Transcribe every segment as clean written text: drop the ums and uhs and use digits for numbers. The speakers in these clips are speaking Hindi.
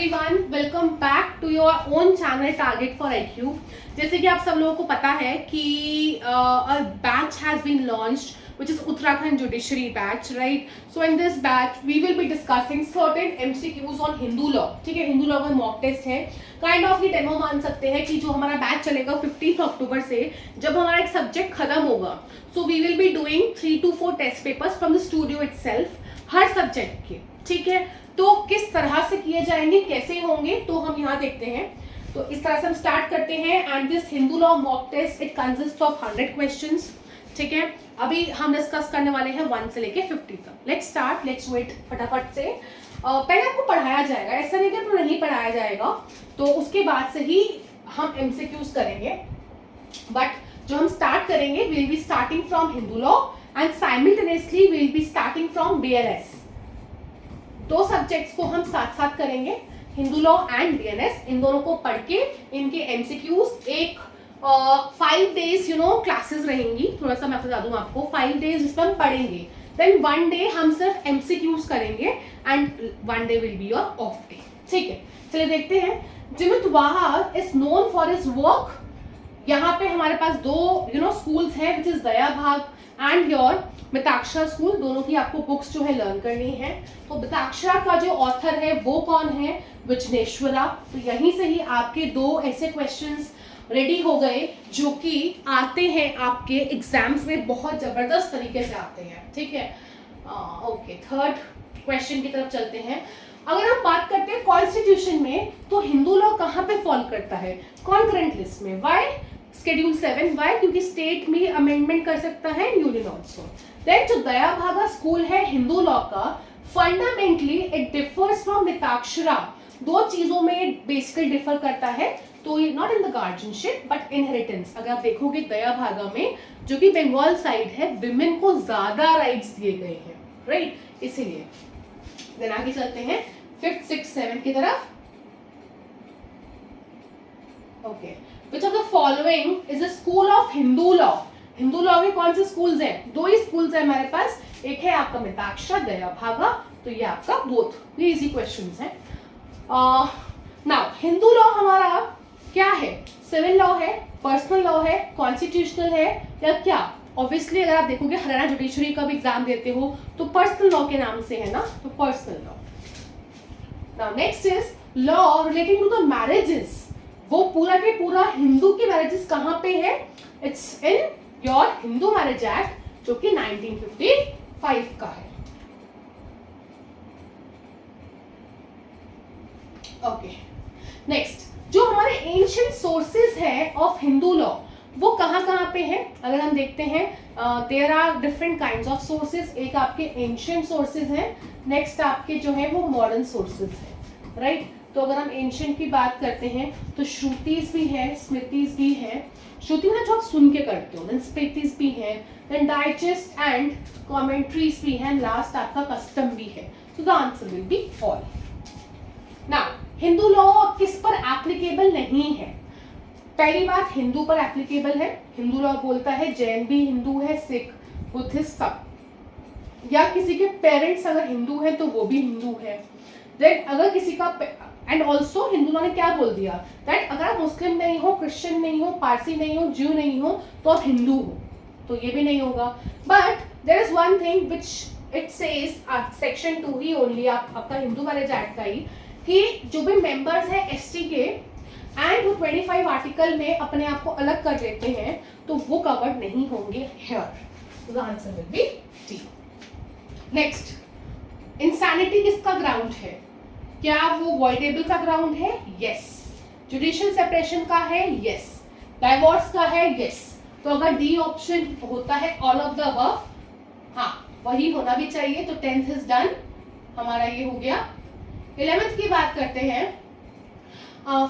Everyone, welcome back to your own channel target for IQ। जैसे कि आप सब लोगों को पता है कि batch has been launched which is Uttarakhand Judiciary batch, right? So in this batch we will be discussing certain MCQs on Hindu law। ठीक है, हिंदू लॉ का मॉक टेस्ट है, काइंड ऑफ ये डेमो मान सकते हैं कि जो हमारा बैच चलेगा 15 अक्टूबर से, जब हमारा एक सब्जेक्ट खत्म होगा, so we will be doing 3 to 4 test papers from the studio itself, हर सब्जेक्ट के। ठीक है, तो किस तरह से किए जाएंगे, कैसे होंगे, तो हम यहाँ देखते हैं। तो इस तरह से हम स्टार्ट करते हैं। And this Hindu law mock test it consist of 100 questions. ठीक है, अभी हम डिस्कस करने वाले हैं 1 से लेके 50 तक। लेट्स स्टार्ट, लेट्स वेट फटाफट से। पहले आपको पढ़ाया जाएगा, ऐसा नहीं कि आपको नहीं पढ़ाया जाएगा, तो उसके बाद से ही हम MCQs करेंगे। बट जो हम स्टार्ट करेंगे, will be starting from Hindu law and simultaneously will be starting from BLS। दो सब्जेक्ट्स को हम साथ साथ करेंगे, हिंदू लॉ एंड BLS। इन दोनों को पढ़ के इनके MCQs एक 5 days क्लासेस रहेंगी। थोड़ा सा मैं बता दूं आपको, 5 days जिसमें हम पढ़ेंगे, देन 1 day हम सिर्फ MCQs करेंगे and 1 day will be your of day. ठीक है, चलिए देखते हैं। जिमित वाहा is known for his work. यहाँ पे हमारे पास दो स्कूल्स हैं, विच इज दया भाग एंड योर मिताक्षरा स्कूल। दोनों की आपको बुक्स जो है लर्न करनी है। तो मिताक्षरा का जो ऑथर है वो कौन है? विजनेश्वरा। तो यहीं से ही आपके दो ऐसे क्वेश्चंस रेडी हो गए जो कि आते हैं आपके एग्जाम्स में, बहुत जबरदस्त तरीके से आते हैं। ठीक है, ओके, थर्ड क्वेश्चन की तरफ चलते हैं। अगर हम बात करते हैं कॉन्स्टिट्यूशन में, तो हिंदू लॉ कहाँ पे फॉल करता है? कॉन्करेंट लिस्ट में। व्हाई? शेड्यूल 7। व्हाई? क्योंकि स्टेट में अमेंडमेंट कर सकता है, यूनियन ऑल्सो। देन जो दया भागा स्कूल है हिंदू लॉ का, fundamentally it differs from Mitakshara. दो चीजों में बेसिकली डिफर करता है, तो ये not in the guardianship but inheritance. अगर आप देखोगे दया भागा में, जो कि बंगाल साइड है, विमेन को ज्यादा राइट्स दिए गए हैं, राइट? इसीलिए देन आगे चलते हैं 5th, 6th, 7th की तरफ। Okay, which of the following is a school of Hindu law? Hindu law में कौन से स्कूल्स हैं? दो ही स्कूल्स है हमारे पास, एक है आपका मिताक्षरा, दया भागा। तो ये आपका बोथ, ये इजी क्वेश्चंस हैं। नाउ हिंदू लॉ हमारा क्या है? सिविल लॉ है, पर्सनल लॉ है, कॉन्स्टिट्यूशनल है, या क्या? ऑब्वियसली अगर आप देखोगे हरियाणा जुडिशरी का भी एग्जाम देते हो तो पर्सनल लॉ के नाम से है ना, तो personal law. Now next is law relating to the marriages. वो पूरा के पूरा हिंदू के मैरिजेस कहाँ पे है? It's in your Hindu marriage act, जो कि 1955 का है। ओके, नेक्स्ट जो हमारे एंशिएंट सोर्सेज है ऑफ हिंदू लॉ, वो कहाँ कहाँ पे है? अगर हम देखते हैं, there are different kinds of sources. एक आपके एंशिएंट सोर्सेज हैं, नेक्स्ट आपके जो है वो मॉडर्न सोर्सेज हैं, राइट? तो अगर हम एंशिएंट की बात करते हैं तो श्रुतिज भी है, स्मृतिज भी है। श्रुति मतलब जो आप सुन के करते हो, देन स्मृतिज भी है, देन डाइजेस्ट एंड कमेंट्रीज भी है, लास्ट आपका कस्टम भी है। So the answer will be all. Now Hindu law किस पर एप्लीकेबल नहीं है? पहली बात, हिंदू पर एप्लीकेबल है। हिंदू लॉ बोलता है जैन भी हिंदू है, सिख, बुद्धिस्ट सब, या किसी के पेरेंट्स अगर हिंदू है तो वो भी हिंदू है। देन अगर किसी का, एंड ऑल्सो हिंदू लॉ ने क्या बोल दिया, दैट अगर आप मुस्लिम नहीं हो, क्रिश्चियन नहीं हो, पारसी नहीं हो, ज्यू नहीं हो, तो आप हिंदू हो, तो ये भी नहीं होगा। But there is one thing which it says, section 2 ही ओनली, आपका हिंदू मैरिज एक्ट का ही, कि जो भी मेंबर्स हैं ST के एंड वो 25 आर्टिकल में अपने आप को अलग कर देते हैं, तो वो कवर्ड नहीं होंगे here. The answer will B D. Next, insanity किसका ग्राउंड है? क्या वो वॉइडेबल का ग्राउंड है? यस। जुडिशियल सेपरेशन का है? यस। डाइवोर्स का है? यस। तो अगर डी ऑप्शन होता है ऑल ऑफ द अबव, हाँ वही होना भी चाहिए। तो 10th इज डन, हमारा ये हो गया। 11th की बात करते हैं।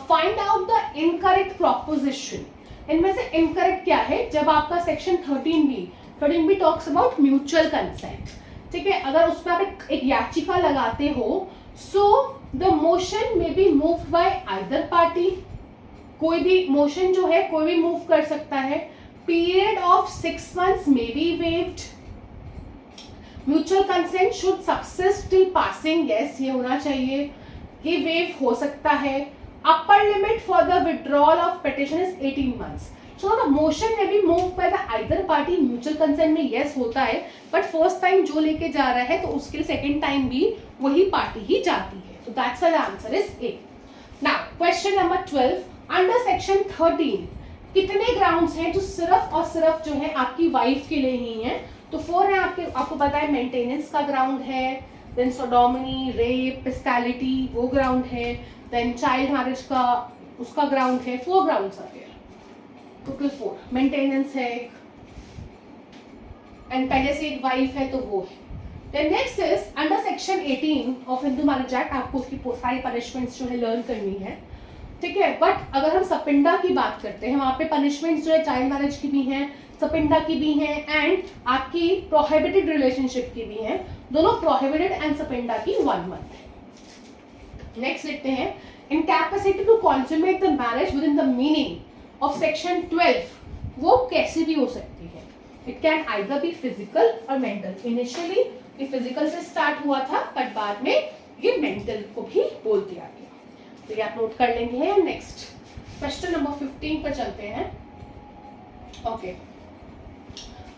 Find out the incorrect proposition. इनमें से इनकरेक्ट क्या है? जब आपका section 13B talks about mutual consent. ठीक है, अगर उसमें आप एक याचिका लगाते हो, सो द मोशन में be moved by either party. कोई भी मोशन जो है कोई भी मूव कर सकता है। Period of 6 months may be waived। Mutual consent should subsist till passing, yes ये होना चाहिए। ये वेव हो सकता है। Upper limit for the withdrawal of petition is 18 months. So the motion may be moved by the either party. Mutual consent में yes होता है, बट फर्स्ट टाइम जो लेके जा रहा है तो उसके लिए सेकेंड टाइम भी वही पार्टी ही जाती है. तो that's the answer is a. Now question number 12, under section 13 कितने ग्राउंड्स हैं जो सिर्फ और सिर्फ जो है आपकी वाइफ के लिए ही हैं? तो 4 है आपको पता है. मेंटेनेंस का ग्राउंड है, देन सोडोमनी, रेप, पिस्टैलिटी वो ग्राउंड है, देन चाइल्ड मैरिज का उसका ग्राउंड है. 4 ग्राउंड्स आते हैं टोटल. 4 मेंटेनेंस है एंड पहले से एक वाइफ है तो वो है. Then next is under section 18 of Hindu marriage act. आपको उसकी सारी पनिशमेंट्स जो है लर्न करनी है, ठीक है. बट अगर हम सपिंडा की बात करते हैं, वहां पे पनिशमेंट्स जो है चाइल्ड मैरिज की भी हैं, सपिंडा की भी हैं एंड आपकी प्रोहिबिटेड रिलेशनशिप की भी हैं. दोनों प्रोहिबिटेड एंड सपिंडा की 1 month है. नेक्स्ट देखते हैं, incapacity to consummate the marriage with in the meaning of section 12 वो कैसे भी हो सकती है. It can either B physical और मेंटल. इनिशियली ये फिजिकल से स्टार्ट हुआ था बट बाद में ये मेंटल को भी बोल दिया गया. तो ये आप नोट कर लेंगे. नेक्स्ट क्वेश्चन नंबर 15 पर चलते हैं. ओके,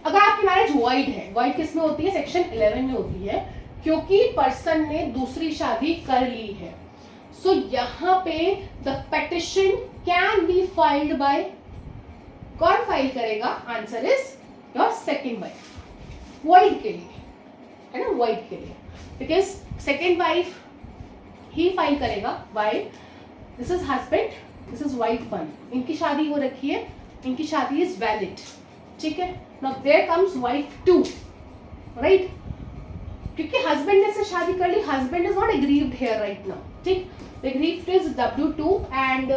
अगर आपकी मैरिज वॉइड है, वॉइड किस में होती है? सेक्शन 11 में होती है, क्योंकि पर्सन ने दूसरी शादी कर ली है. सो यहाँ पे the petition can be filed by, कौन फाइल करेगा? Answer is your second wife. Void के लिए है ना, वॉइड के लिए, बिकॉज सेकेंड वाइफ ही फाइल करेगा. Why? This is husband, this is wife 1. इनकी शादी हो रखी है, इनकी शादी इज वैलिड, ठीक है. Now there comes wife 2, right? क्योंकि हस्बैंड ने से शादी कर ली, husband is not aggrieved here right now, ठीक. एग्रीव्ड इज W2 एंड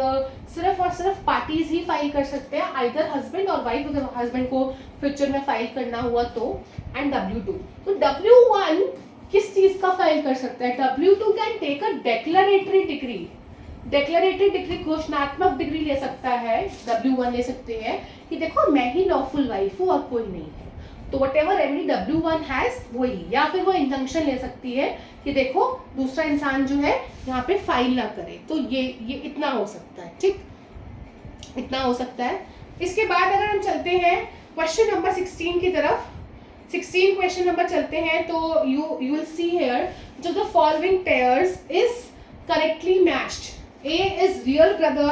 सिर्फ और सिर्फ पार्टीज ही फाइल कर सकते हैं, आइदर हस्बैंड और वाइफ, अगर हस्बैंड को फ्यूचर में फाइल करना हुआ तो, एंड W2. तो W1 किस चीज का फाइल कर सकता है? W2 can take a declaratory decree. Declaratory decree घोषणात्मक डिग्री ले सकता है. W1 ले सकते हैं कि देखो मैं ही लॉफुल वाइफ हूँ और कोई नहीं है. तो what ever remedy W1 has वही, या फिर वो इंजंक्शन ले सकती है कि देखो दूसरा इंसान जो है यहाँ पे फाइल ना करे. तो ये इतना हो सकता है, ठीक, इतना हो सकता है. इसके बाद अगर हम चलते हैं क्वेश्चन नंबर 16 की तरफ, 16 क्वेश्चन नंबर चलते हैं, तो यू विल सी हियर जो the following pairs is correctly matched. A is real brother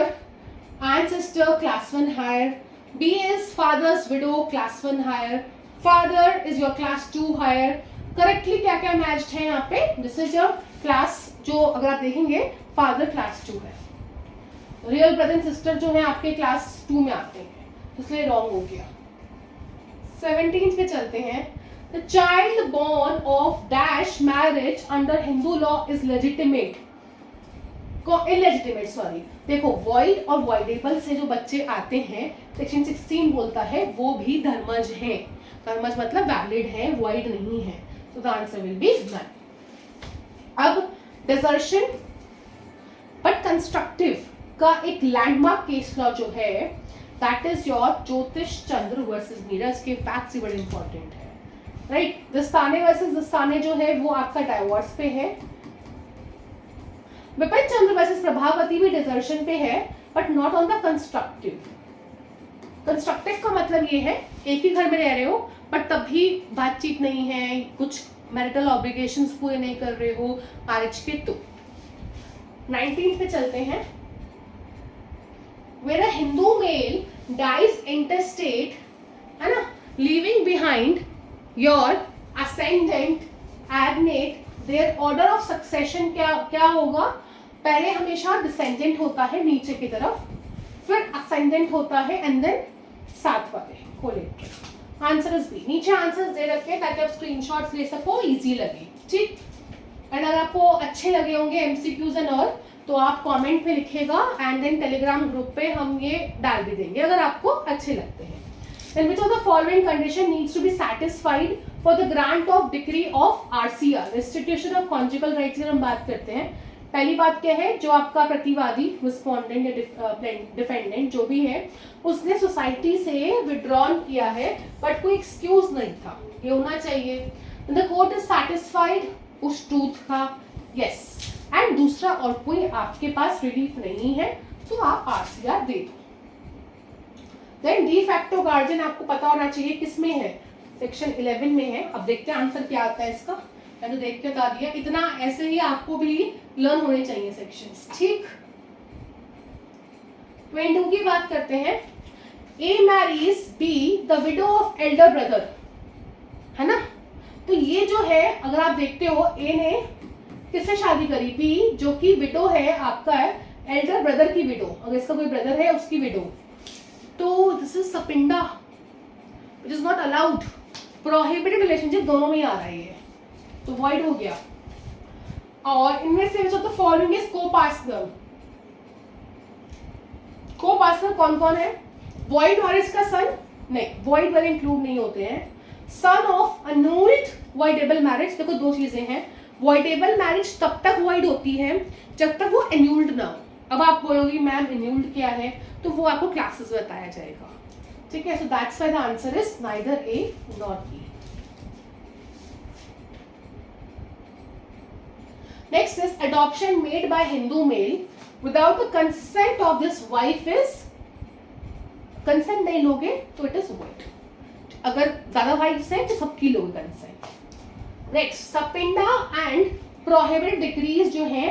and sister class 1 higher. B is father's widow class 1 higher. Father is your class 2 higher. Correctly क्या क्या मैच्ड है यहाँ पे? This is your class, जो अगर आप देखेंगे father class 2 है. Real brother and sister जो है आपके class 2 में आते हैं, इसलिए wrong हो गया. 17 पे चलते हैं. The child born of dash marriage under Hindu law is legitimate. Illegitimate, sorry. देखो वॉइड और वॉइडेबल से जो बच्चे आते हैं सेक्शन 16 बोलता है वो भी धर्मज हैं. धर्मज मतलब वैलिड है, वॉइड नहीं है. तो the answer will be none. अब डिसर्शन बट कंस्ट्रक्टिव का एक लैंडमार्क केस लॉ जो है दैट इज योर ज्योतिष चंद्र वर्सेस नीरज. के फैक्ट्स बड़े इंपॉर्टेंट है, राइट. दस्ताने वर्सेस दस्ताने जो है वो आपका डाइवोर्स पे है. विपिन चंद्र वर्सेस प्रभावती भी डिसर्शन पे है, but not on the constructive. Constructive का मतलब ये है एक ही घर में रह रहे हो बट तब भी बातचीत नहीं है, कुछ मैरिटल ऑब्लिगेशंस पूरे नहीं कर रहे हो मैरिज के. तो 19 पे चलते हैं. Where a Hindu male dies intestate, है ना, leaving behind your ascendant, agnate, their order of succession क्या होगा? पहले हमेशा डिसेंडेंट होता है नीचे की तरफ, फिर असेंडेंट होता है एंड देन साथ वाले कोलेट्रल. Answer is B. नीचे आंसर्स दे रखे हैं ताकि आप स्क्रीनशॉट्स ले सको, इजी लगे, ठीक. एंड अगर आपको अच्छे लगे होंगे एमसीक्यूज एंड ऑल तो आप कमेंट में लिखेगा एंड देन टेलीग्राम ग्रुप पे हम ये डाल भी देंगे अगर आपको अच्छे लगते हैं. Then which of the following condition needs to be satisfied for the grant of decree of RCR, restitution of conjugal rights. की हम बात करते हैं. पहली बात क्या है? जो आपका प्रतिवादी, रिस्पोंडेंट या डिफेंडेंट जो भी है उसने सोसाइटी से विड्रॉन किया है बट कोई एक्सक्यूज नहीं था, ये होना चाहिए. द कोर्ट इज सैटिस्फाइड उस ट्रूथ का, यस, एंड एंड दूसरा और कोई आपके पास रिलीफ नहीं है तो आप RCR दे दो। देन डी फैक्टो गार्जियन आपको पता होना चाहिए किस में है, सेक्शन 11 में है। अब देखते हैं आंसर क्या आता है इसका, मैंने देख के बता दिया, इतना ऐसे ही आपको भी लर्न होने चाहिए सेक्शंस, ठीक। 22 की बात करते हैं। A marries B the widow of elder brother, है ना। तो ये जो है अगर आप देखते हो A ने किससे शादी करी, B जो कि विडो है आपका एल्डर ब्रदर की विडो, अगर इसका कोई ब्रदर है उसकी विडो, तो this is सपिंडा which is not allowed, prohibited relationship दोनों में ही आ रहा है ये, तो वॉइड हो गया। और इनमें से जो तो फॉलोइंग इज को-पार्टनर, को-पार्टनर कौन कौन है, वॉइड और इसका सन, नहीं वॉइड वाले इंक्लूड नहीं होते हैं, सन ऑफ अनूल्ड वॉइडेबल मैरिज। देखो दो चीजें हैं, वॉइडेबल मैरिज तब तक वॉइड होती है जब तक वो एन्यूल्ड ना हो। अब आप बोलोगी मैम एन्यूल्ड क्या है, तो वो आपको क्लासेस में बताया जाएगा, ठीक है। So that's why the answer is neither A not B. Next is adoption made by Hindu male without the consent of this wife is, consent नहीं लोगे तो इट इज वॉइड, अगर ज्यादा वाइफ्स है तो सबकी लोगे consent. Next सपिंडा and prohibited decrease जो है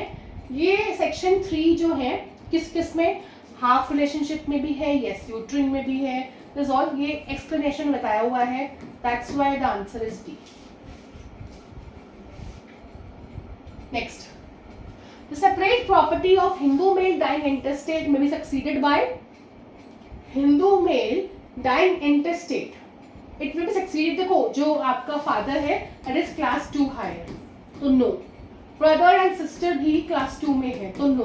ये सेक्शन 3 जो है किस किस में, हाफ रिलेशनशिप में भी है, यस यूट्रिन में भी है, दिस ऑल ये एक्सप्लेनेशन बताया हुआ है, that's why the answer is D. Next the separate property of Hindu male dying intestate may be succeeded by, Hindu male dying intestate it will be succeeded, देखो जो आपका फादर है दैट इज क्लास 2 हायर, तो नो। ब्रदर एंड सिस्टर भी क्लास 2 में है, तो no,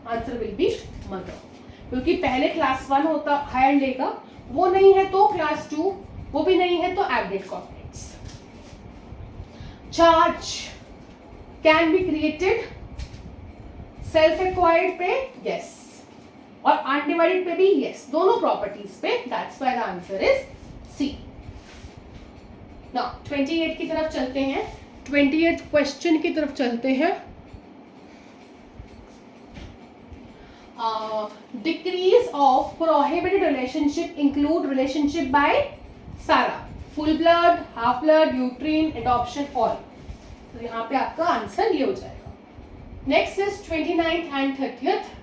answer will be mother, क्योंकि पहले क्लास 1 होता हायर लेगा, वो नहीं है तो क्लास 2, वो भी नहीं है तो average corporates. Charge can be created self acquired पे यस, और अनडिवाइडेड पे भी यस, दोनों प्रॉपर्टीज पे, that's why the answer is C. Now 28 की तरफ चलते हैं, 28 क्वेश्चन की तरफ चलते हैं। Degrees of prohibited relationship include relationship by सारा, full blood, half blood, uterine, adoption, all, तो यहाँ पे आपका आंसर ये हो जाएगा। Next is 29th and 30th।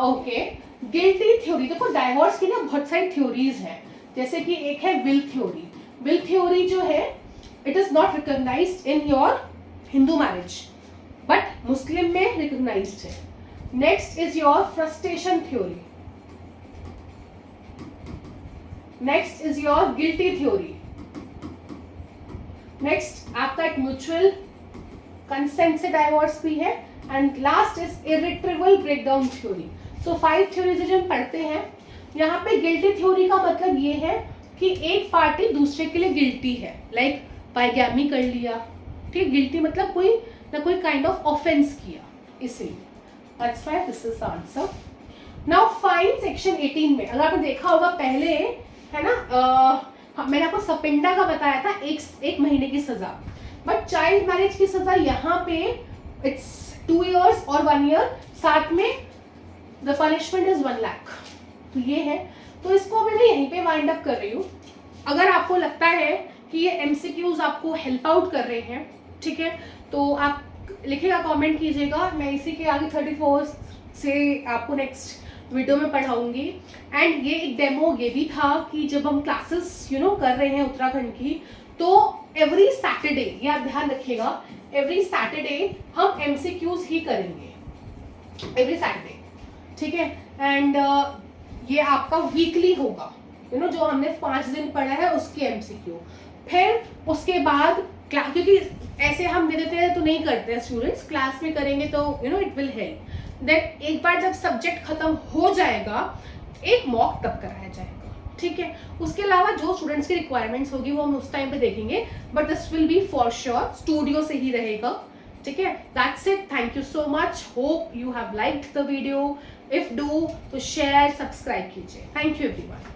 Okay, guilty theory, देखो डाइवोर्स की ना बहुत सारी थ्योरीज हैं, जैसे कि एक है विल थ्योरी। विल थ्योरी जो है it is not recognised in your Hindu marriage but Muslim में रिकॉग्नाइज्ड है। Next is your frustration theory, next is your guilty theory, next आपका एक म्यूचुअल कंसेंट से डाइवोर्स भी है, and last is irretrievable breakdown theory. So 5 theories जो हम पढ़ते हैं, यहाँ पे गिल्टी थ्योरी का मतलब ये है कि एक पार्टी दूसरे के लिए गिल्टी है, लाइक पाइगैमी कर लिया, ठीक, गिल्टी मतलब कोई ना कोई काइंड ऑफ ऑफेंस किया, इसलिए that's why this is the answer. Now fine section 18 में अगर आपने देखा होगा पहले है ना, मैंने आपको सपिंडा का बताया था एक महीने की सजा, बट चाइल्ड मैरिज की सजा यहाँ पे इट्स 2 years और 1 year, साथ में द पनिशमेंट इज 1 lakh, तो ये है। तो इसको मैं यहीं पे वाइंड अप कर रही हूँ। अगर आपको लगता है कि ये MCQs आपको हेल्प आउट कर रहे हैं, ठीक है, तो आप लिखिएगा, कमेंट कीजिएगा, मैं इसी के आगे 34 से आपको नेक्स्ट वीडियो में पढ़ाऊंगी। एंड ये एक डेमो ये भी था कि जब हम क्लासेस कर रहे हैं उत्तराखंड की, तो एवरी सैटरडे, ये आप ध्यान रखिएगा, एवरी सैटरडे हम MCQs ही करेंगे, एवरी सैटरडे, ठीक है। एंड ये आपका वीकली होगा, जो हमने 5 दिन पढ़ा है उसके MCQ, फिर उसके बाद क्योंकि ऐसे हम दे देते हैं तो नहीं करते हैं स्टूडेंट्स, क्लास में करेंगे तो इट विल हेल्प। देन एक बार जब सब्जेक्ट खत्म हो जाएगा एक मॉक तब कराया जाएगा, ठीक है। उसके अलावा जो स्टूडेंट्स की रिक्वायरमेंट्स होगी वो हम उस टाइम पे देखेंगे, but this will be for sure studio से ही रहेगा, ठीक है। That's it, thank you so much, hope you have liked the video, if do तो शेयर सब्सक्राइब कीजिए, थैंक यू एवरीवन।